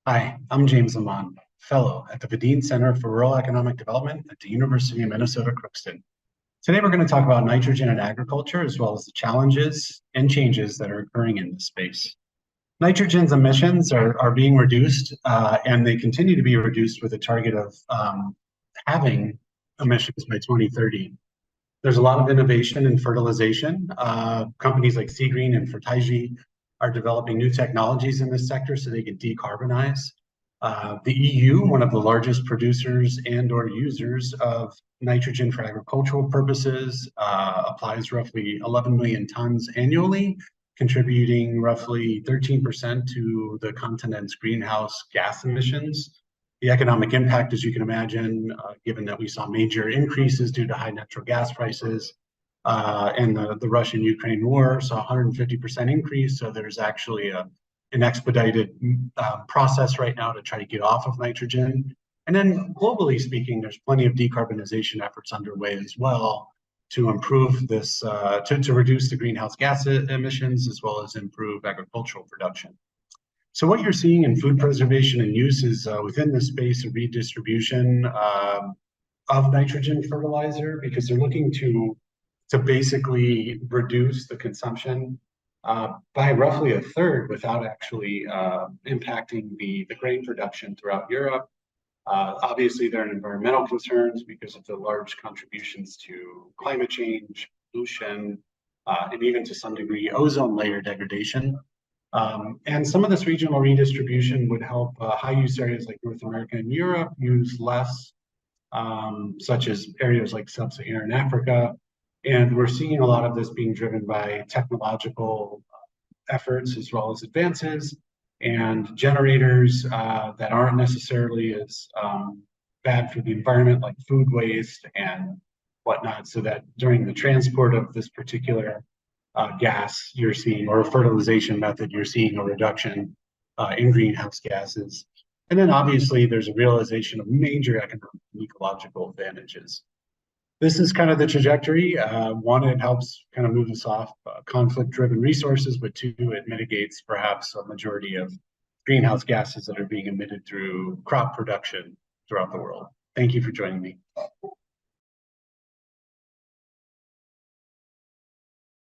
Hi, I'm James Lamont, Fellow at the Vadine Center for Rural Economic Development at the University of Minnesota Crookston. Today, we're going to talk about nitrogen in agriculture, as well as the challenges and changes that are occurring in this space. Nitrogen's emissions are being reduced, and they continue to be reduced with a target of halving emissions by 2030. There's a lot of innovation in fertilization. Companies like Seagreen and Fertilizers are developing new technologies in this sector so they can decarbonize. The EU, one of the largest producers and or users of nitrogen for agricultural purposes, applies roughly 11 million tons annually, contributing roughly 13% to the continent's greenhouse gas emissions. The economic impact, as you can imagine, given that we saw major increases due to high natural gas prices, and the Russian-Ukraine war saw 150% increase. So there's actually an expedited process right now to try to get off of nitrogen. And then globally speaking, there's plenty of decarbonization efforts underway as well to improve this, to reduce the greenhouse gas emissions, as well as improve agricultural production. So what you're seeing in food preservation and use is within the space of redistribution of nitrogen fertilizer, because they're looking to basically reduce the consumption by roughly a third without actually impacting the grain production throughout Europe. Obviously, there are environmental concerns because of the large contributions to climate change, pollution, and even to some degree ozone layer degradation. And some of this regional redistribution would help high-use areas like North America and Europe use less, such as areas like sub-Saharan Africa. And we're seeing a lot of this being driven by technological efforts as well as advances and generators that aren't necessarily as bad for the environment, like food waste and whatnot, so that during the transport of this particular gas you're seeing, or a fertilization method, you're seeing a reduction in greenhouse gases. And then obviously there's a realization of major economic and ecological advantages. This is kind of the trajectory. One, it helps kind of move us off conflict-driven resources, but two, it mitigates perhaps a majority of greenhouse gases that are being emitted through crop production throughout the world. Thank you for joining me.